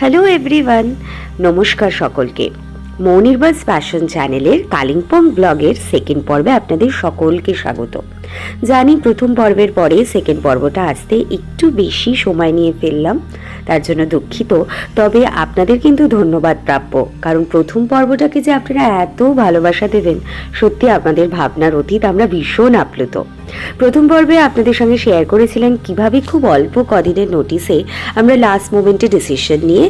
Hello everyone, নমস্কার সকলকে। মৌনির্বাজ fashion চ্যানেলের কালিম্পং ব্লগের সেকেন্ড পর্বে আপনাদের সকলকে স্বাগত। জানি প্রথম পর্বের পরে সেকেন্ড পর্বটা আসতে একটু বেশি সময় নিয়ে ফেললাম, তার জন্য দুঃখিত। তবে আপনাদের কিন্তু ধন্যবাদ প্রাপ্য, কারণ প্রথম পর্বটাকে যে আপনারা এত ভালোবাসা দেবেন, সত্যি আপনাদের ভাবনার অতীত আমরা ভীষণ আপ্লুত। প্রথম পর্বে আপনাদের সঙ্গে শেয়ার করেছিলেন কিভাবে খুব অল্প কদিনের নোটিসে আমরা লাস্ট মোমেন্টে ডিসিশন নিয়ে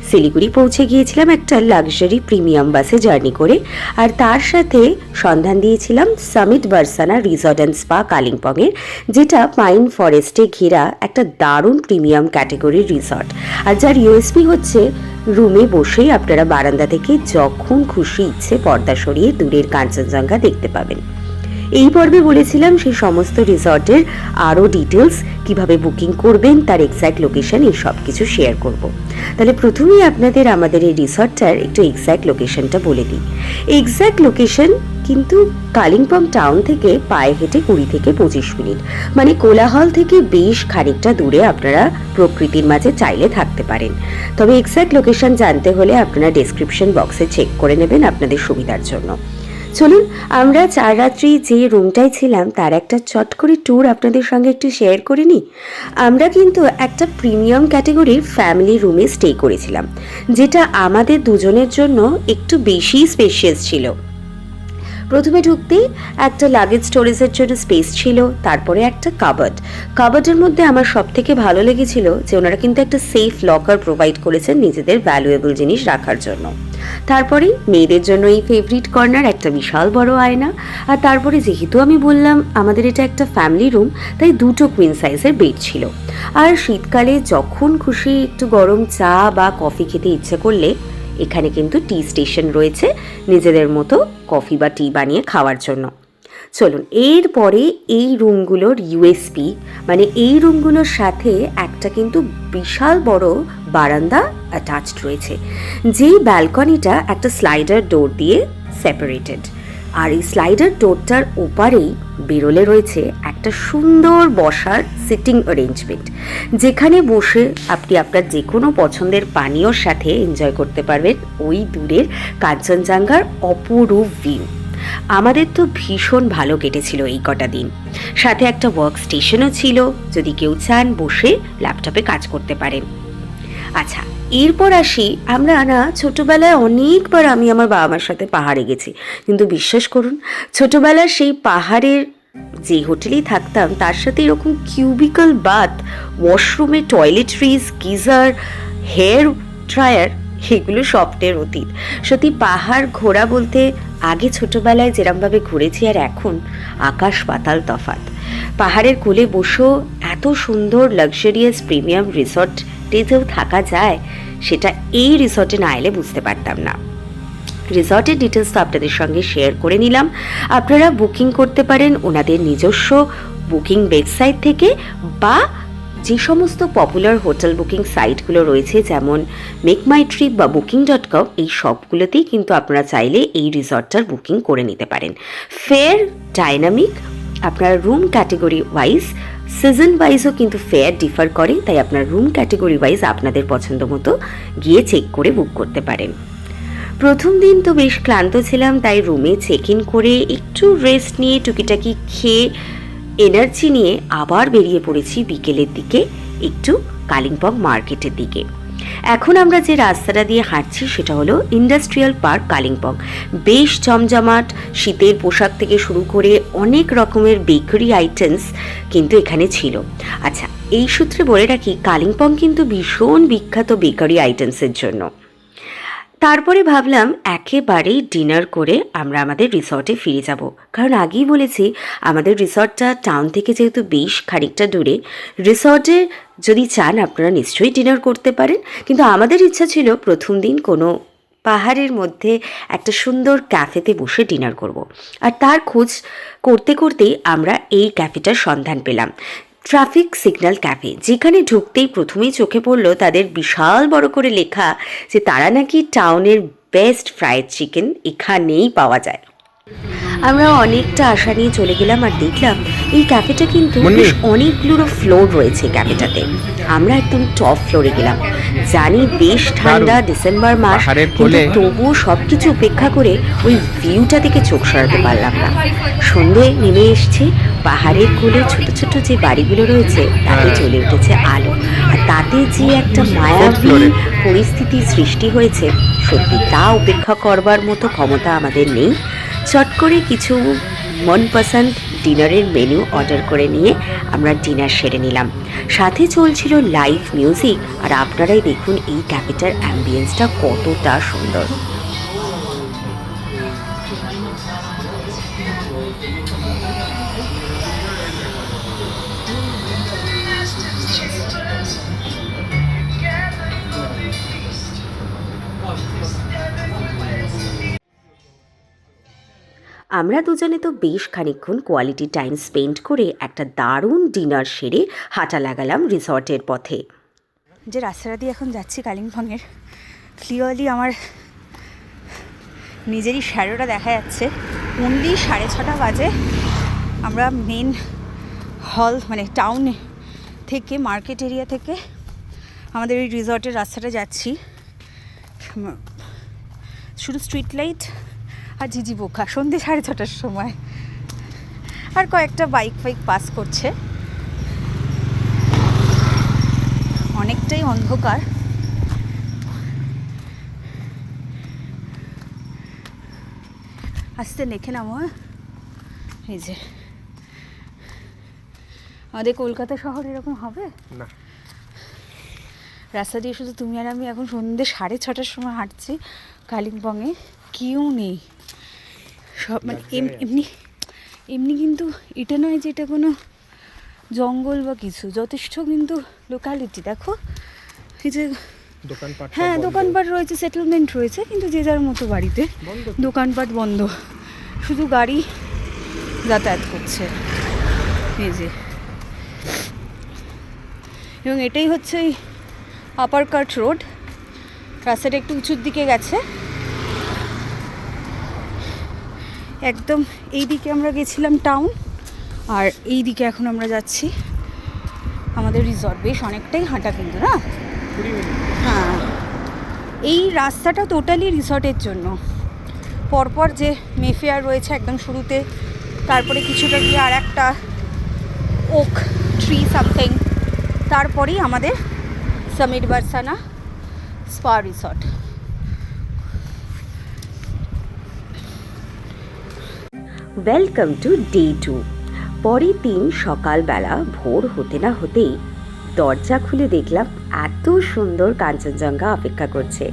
শিলিগুড়ি পৌঁছে গিয়েছিলাম একটা লাক্সারি প্রিমিয়াম বাসে জার্নি করে, আর তার সাথে সন্ধান দিয়েছিলাম Summit Barsana resort and spa কালিম্পংয়ের, যেটা পাইন ফরেস্টে ঘেরা একটা দারুণ প্রিমিয়াম ক্যাটেগরির রিসর্ট, আর যার ইউএসপি হচ্ছে রুমে বসেই আপনারা বারান্দা থেকে যখন খুশি ইচ্ছে পর্দা সরিয়ে দূরের কাঞ্চনজঙ্ঘা দেখতে পাবেন। এই পর্বে বলেছিলাম সেই সমস্ত রিসর্টের আরও ডিটেলস, কিভাবে বুকিং করবেন, তার এক্স্যাক্ট লোকেশন, এই সব কিছু শেয়ার করব। তাহলে প্রথমেই আপনাদের আমাদের এই রিসর্টটার একটু এক্স্যাক্ট লোকেশনটা বলে দিই। এক্স্যাক্ট লোকেশন কিন্তু কালিম্পং টাউন থেকে পায়ে হেঁটে 20 থেকে 25 মিনিট, মানে কোলাহল থেকে বেশ খানিকটা দূরে আপনারা প্রকৃতির মাঝে চাইলে থাকতে পারেন। তবে এক্স্যাক্ট লোকেশন জানতে হলে আপনারা ডেসক্রিপশন বক্সে চেক করে নেবেন আপনাদের সুবিধার জন্য। চলুন আমরা 4 রাত্রি যে রুমটায় ছিলাম তার একটা চট করে ট্যুর আপনাদের সঙ্গে একটু শেয়ার করে নিই। আমরা কিন্তু একটা প্রিমিয়াম ক্যাটেগরির ফ্যামিলি রুমে স্টে করেছিলাম, যেটা আমাদের দুজনের জন্য একটু বেশি স্পেশিয়াস ছিল। প্রথমে ঢুকতেই একটা লাগেজ স্টোরেজের জন্য স্পেস ছিল, তারপরে একটা কাবার্ডের মধ্যে আমার সব থেকে ভালো লেগেছিল যে ওনারা কিন্তু একটা সেফ লকার প্রোভাইড করেছেন নিজেদের ভ্যালুয়েবল জিনিস রাখার জন্য। তারপরে মেয়েদের জন্য এই ফেভারিট কর্নার, একটা বিশাল বড় আয়না, আর তারপরে যেহেতু আমি বললাম আমাদের এটা একটা ফ্যামিলি রুম, তাই 2টো কুইন সাইজের বেড ছিল। আর শীতকালে যখন খুশি একটু গরম চা বা কফি খেতে ইচ্ছে করলে এখানে কিন্তু টি স্টেশন রয়েছে নিজেদের মতো কফি বা টি বানিয়ে খাওয়ার জন্য। চলুন এরপরে এই রুমগুলোর ইউএসপি, মানে এই রুমগুলোর সাথে একটা কিন্তু বিশাল বড় বারান্দা অ্যাটাচড রয়েছে, যেই ব্যালকনিটা একটা স্লাইডার ডোর দিয়ে সেপারেটেড। আর এই স্লাইডার ডোরটার ওপারেই বেরোলে রয়েছে একটা সুন্দর বসার সিটিং অ্যারেঞ্জমেন্ট, যেখানে বসে আপনি আপনার যে কোনো পছন্দের পানীয়র সাথে এনজয় করতে পারবেন ওই দূরের কাঞ্চনজঙ্ঘার অপরূপ ভিউ। আমাদের তো ভীষণ ভালো কেটেছিল এই কটা দিন। সাথে একটা ওয়ার্ক স্টেশনও ছিল, যদি কেউ চান বসে ল্যাপটপে কাজ করতে পারেন। আচ্ছা, এরপর আসি, আমরা না ছোটবেলায় অনেকবার আমি আমার বাবা মার সাথে পাহাড়ে গেছি, কিন্তু বিশ্বাস করুন ছোটবেলার সেই পাহাড়ের যে হোটেলেই থাকতাম তার সাথে এরকম কিউবিকল বাথ, ওয়াশরুমে টয়লেট্রিজ, গিজার, হেয়ার ড্রায়ার, এগুলো সফটের অতীত। সত্যি পাহাড় ঘোরা বলতে আগে ছোটবেলায় যেরমভাবে ঘুরেছি আর এখন আকাশ পাতাল তফাৎ। পাহাড়ের কোলে বসেও এত সুন্দর লাক্সারিয়াস প্রিমিয়াম রিসর্টেও থাকা যায়, সেটা এই রিসর্টে না এলে বুঝতে পারতাম না। রিসর্টের ডিটেলস তো আপনাদের সঙ্গে শেয়ার করে নিলাম। আপনারা বুকিং করতে পারেন ওনাদের নিজস্ব বুকিং ওয়েবসাইট থেকে, বা যে সমস্ত পপুলার হোটেল বুকিং সাইটগুলো রয়েছে যেমন মেক মাই ট্রিপ বা booking.com, এই সবগুলোতেই কিন্তু আপনারা চাইলে এই রিসর্টটার বুকিং করে নিতে পারেন। ফেয়ার ডাইনামিক, আপনার রুম ক্যাটেগরি ওয়াইজ, সিজন ওয়াইজও কিন্তু ফেয়ার ডিফার করে, তাই আপনার রুম ক্যাটেগরি ওয়াইজ আপনাদের পছন্দ মতো গিয়ে চেক করে বুক করতে পারেন। প্রথম দিন তো বেশ ক্লান্ত ছিলাম, তাই রুমে চেক ইন করে একটু রেস্ট নিয়ে টুকিটাকি খেয়ে এনার্জি নিয়ে আবার বেরিয়ে পড়েছি বিকেলের দিকে একটু কালিম্পং মার্কেটের দিকে। এখন আমরা যে রাস্তাটা দিয়ে হাঁটছি সেটা হলো ইন্ডাস্ট্রিয়াল পার্ক কালিম্পং। বেশ জমজমাট, শীতের পোশাক থেকে শুরু করে অনেক রকমের বেকারি আইটেমস কিন্তু এখানে ছিল। আচ্ছা, এই সূত্রে বলে রাখি কালিম্পং কিন্তু ভীষণ বিখ্যাত বেকারি আইটেমসের জন্য। তারপরে ভাবলাম একেবারেই ডিনার করে আমরা আমাদের রিসর্টে ফিরে যাব, কারণ আগেই বলেছি আমাদের রিসর্টটা টাউন থেকে যেহেতু বেশ খানিকটা দূরে, রিসর্টে যদি চান আপনারা নিশ্চয়ই ডিনার করতে পারেন, কিন্তু আমাদের ইচ্ছা ছিল প্রথম দিন কোনো পাহাড়ের মধ্যে একটা সুন্দর ক্যাফেতে বসে ডিনার করব। আর তার খোঁজ করতে করতেই আমরা এই ক্যাফেটার সন্ধান পেলাম, ট্রাফিক সিগন্যাল ক্যাফে, যেখানে ঢুকতেই প্রথমেই চোখে পড়লো তাদের বিশাল বড় করে লেখা যে তারা নাকি টাউনের বেস্ট ফ্রাইড চিকেন এখানেই পাওয়া যায়। আমরা অনেকটা আশা নিয়ে চলে গেলাম আর দেখলাম এই ক্যাফেটা কিন্তু বেশ অনেকগুলো ফ্লোর রয়েছে ক্যাফেটাতে। আমরা একদম টপ ফ্লোরে গেলাম। জানি বেশ ঠান্ডা, ডিসেম্বর মাস, কিন্তু তবুও সব কিছু উপেক্ষা করে ওই ভিউটা থেকে চোখ সরাতে পারলাম না। সন্ধে নেমে এসছে, পাহাড়ের কোলে ছোট ছোট যে বাড়িগুলো রয়েছে তাতে জ্বলে উঠেছে আলো, আর তাতে যে একটা মায়াবী পরিস্থিতি সৃষ্টি হয়েছে, সত্যি তা উপেক্ষা করবার মতো ক্ষমতা আমাদের নেই। চট করে কিছু মনপসন্দ ডিনারের মেনু অর্ডার করে নিয়ে আমরা ডিনার সেরে নিলাম। সাথে চলছিল লাইভ মিউজিক, আর আপনারাই দেখুন এই ক্যাফেটার অ্যাম্বিয়েন্সটা কতটা সুন্দর। আমরা দুজনে তো বেশ খানিকক্ষণ কোয়ালিটি টাইম স্পেন্ড করে একটা দারুণ ডিনার সেরে হাঁটা লাগালাম রিসর্টের পথে। যে রাস্তাটা দিয়ে এখন যাচ্ছি কালিম্পংয়ের, ক্লিয়ারলি আমার নিজেরই শ্যাডোটা দেখা যাচ্ছে। অনলি 6:30 বাজে। আমরা মেন হল মানে টাউন থেকে, মার্কেট এরিয়া থেকে আমাদের এই রিসর্টের রাস্তাটা যাচ্ছি। শুধু স্ট্রিট লাইট আর ঝিঝি পোকা, সন্ধ্যে 6:30টার সময়। আর কয়েকটা বাইক ফাইক পাস করছে। অনেকটাই অন্ধকার। আস্তে দেখে নামো। এই যে আমাদের কলকাতা শহর এরকম হবে না। রাস্তা দিয়ে শুধু তুমি আর আমি এখন সন্ধ্যে 6:30টার সময় হাঁটছি কালিম্পংয়ে। কেউ নেই, সব মানে এমনি এমনি। কিন্তু এটা নয় যে এটা কোনো জঙ্গল বা কিছু, যথেষ্ট কিন্তু লোকালিটি। দেখো এই যে হ্যাঁ দোকানপাট রয়েছে, সেটেলমেন্ট রয়েছে, কিন্তু যে যার মতো বাড়িতে। দোকানপাট বন্ধ, শুধু গাড়ি যাতায়াত করছে। এই যে, এবং এটাই হচ্ছে এই আপার কাট রোড। রাস্তাটা একটু উঁচুর দিকে গেছে। একদম এই দিকে আমরা গেছিলাম টাউন, আর এই দিকে এখন আমরা যাচ্ছি আমাদের রিসর্ট। বেশ অনেকটাই হাঁটা কিন্তু, না? হ্যাঁ, এই রাস্তাটা টোটালি রিসর্টের জন্য। পরপর যে মেফেয়ার রয়েছে একদম শুরুতে, তারপরে কিছুটা গিয়ে আর একটা ওক ট্রি সামথিং, তারপরেই আমাদের Summit Barsana spa resort. Welcome to day 2। পরের দিন সকালবেলা ভোর হতে না হতেই দরজা খুলে দেখলাম এত সুন্দর কাঞ্চনজঙ্ঘা অপেক্ষা করছে।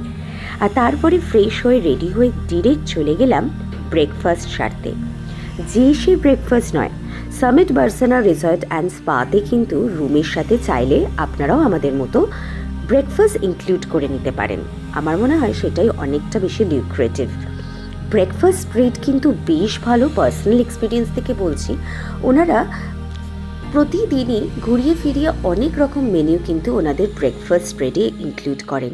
আর তারপরে ফ্রেশ হয়ে রেডি হয়ে ডিরেক্ট চলে গেলাম ব্রেকফাস্ট সারতে। যে সে ব্রেকফাস্ট নয়, সামিট বারসানা রিসর্ট অ্যান্ড স্পাতে কিন্তু রুমের সাথে চাইলে আপনারাও আমাদের মতো ব্রেকফাস্ট ইনক্লুড করে নিতে পারেন। আমার মনে হয় সেটাই অনেকটা বেশি লিউক্রেটিভ। ব্রেকফাস্ট রেট কিন্তু বেশ ভালো। পার্সোনাল এক্সপিরিয়েন্স থেকে বলছি, ওনারা প্রতিদিনই ঘুরিয়ে ফিরিয়ে অনেক রকম মেনু কিন্তু ওনাদের ব্রেকফাস্ট স্প্রেডে ইনক্লুড করেন।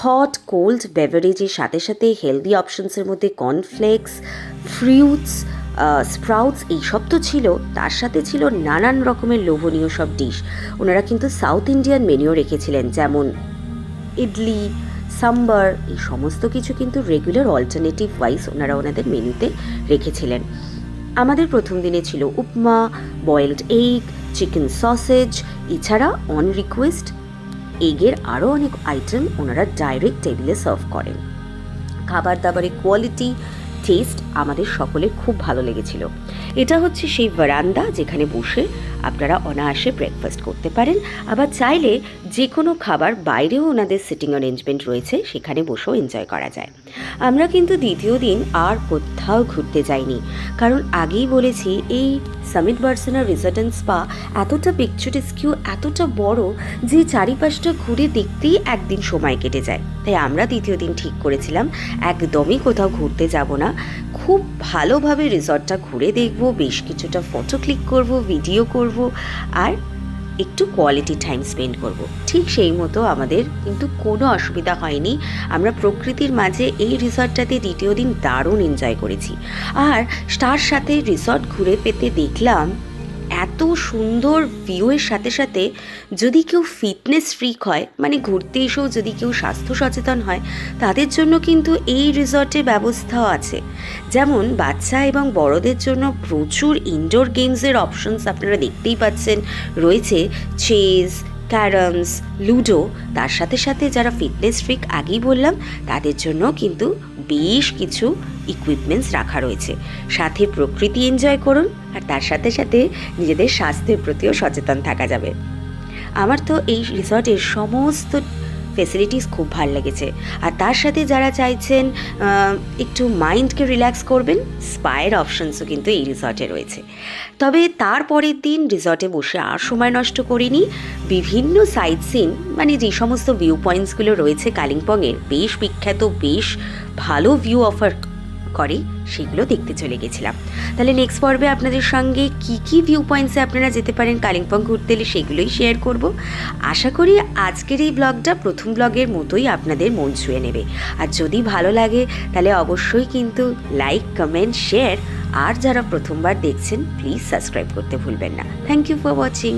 হট কোল্ড বেভারেজের সাথে সাথে হেলদি অপশনসের মধ্যে কর্নফ্লেক্স, ফ্রুটস, স্প্রাউটস এইসব তো ছিল, তার সাথে ছিল নানান রকমের লোভনীয় সব ডিশ। ওনারা কিন্তু সাউথ ইন্ডিয়ান মেনুও রেখেছিলেন, যেমন ইডলি, সাম্বার, এই সমস্ত কিছু কিন্তু রেগুলার অল্টারনেটিভ ওয়াইজ ওনারা ওনাদের মেনুতে রেখেছিলেন। আমাদের প্রথম দিনে ছিল উপমা, বয়েলড এগ, চিকেন সসেজ, এছাড়া অন রিকোয়েস্ট এগের আরও অনেক আইটেম ওনারা ডাইরেক্ট টেবিলে সার্ভ করেন। খাবার দাবারের কোয়ালিটি, টেস্ট আমাদের সকলের খুব ভালো লেগেছিল। এটা হচ্ছে সেই বারান্দা যেখানে বসে আপনারা অনায়াসে ব্রেকফাস্ট করতে পারেন। আবার চাইলে যে কোনো খাবার বাইরেও ওনাদের সিটিং অ্যারেঞ্জমেন্ট রয়েছে, সেখানে বসেও এনজয় করা যায়। আমরা কিন্তু দ্বিতীয় দিন আর কোথাও ঘুরতে যাইনি, কারণ আগেই বলেছি এই summit Barsana resort and spa এতটা পিকচারেস্কিউ, এতটা বড় যে চারিপাশটা ঘুরে দেখতেই একদিন সময় কেটে যায়। তাই আমরা দ্বিতীয় দিন ঠিক করেছিলাম একদমই কোথাও ঘুরতে যাব না, খুব ভালোভাবে রিসর্টটা ঘুরে দেখব, বেশ কিছুটা ফটো ক্লিক করব, ভিডিও করব, আর একটু কোয়ালিটি টাইম স্পেন্ড করব। ঠিক সেই মতো আমাদের কিন্তু কোনো অসুবিধা হয়নি। আমরা প্রকৃতির মাঝে এই রিসর্টটাতে দ্বিতীয় দিন দারুণ এনজয় করেছি। আর তার সাথে রিসর্ট ঘুরে পেতে দেখলাম এত সুন্দর ভিউয়ের সাথে সাথে যদি কেউ ফিটনেস ফ্রিক হয়, মানে ঘুরতে এসেও যদি কেউ স্বাস্থ্য সচেতন হয়, তাদের জন্য কিন্তু এই রিসর্টে ব্যবস্থাও আছে। যেমন বাচ্চা এবং বড়দের জন্য প্রচুর ইনডোর গেমসের অপশনস আপনারা দেখতেই পাচ্ছেন রয়েছে, চেস, ক্যারমস, লুডো। তার সাথে সাথে যারা ফিটনেস ফ্রিক আগেই বললাম তাদের জন্য কিন্তু বেশ কিছু ইকুইপমেন্টস রাখা রয়েছে। সাথে প্রকৃতি এনজয় করুন আর তার সাথে সাথে নিজেদের স্বাস্থ্যের প্রতিও সচেতন থাকা যাবে। আমার তো এই রিসর্টের সমস্ত ফেসিলিটিস খুব ভালো লেগেছে। আর তার সাথে যারা চাইছেন একটু মাইন্ডকে রিল্যাক্স করবেন, স্পায়ের অপশনসও কিন্তু এই রিসর্টে রয়েছে। তবে তারপরের দিন রিসর্টে বসে আর সময় নষ্ট করিনি, বিভিন্ন সাইট সিন মানে যে সমস্ত ভিউ পয়েন্টসগুলো রয়েছে কালিম্পংয়ের বেশ বিখ্যাত, বেশ ভালো ভিউ অফার করে, সেগুলো দেখতে চলে গেছিলাম। তাহলে নেক্সট পর্বে আপনাদের সঙ্গে কি ভিউ পয়েন্টসে আপনারা যেতে পারেন কালিম্পং ঘুরতে এলে সেগুলোই শেয়ার করব। আশা করি আজকের এই ব্লগটা প্রথম ব্লগের মতোই আপনাদের মন ছুঁয়ে নেবে। আর যদি ভালো লাগে তাহলে অবশ্যই কিন্তু লাইক, কমেন্ট, শেয়ার, আর যারা প্রথমবার দেখছেন প্লিজ সাবস্ক্রাইব করতে ভুলবেন না। Thank you for watching.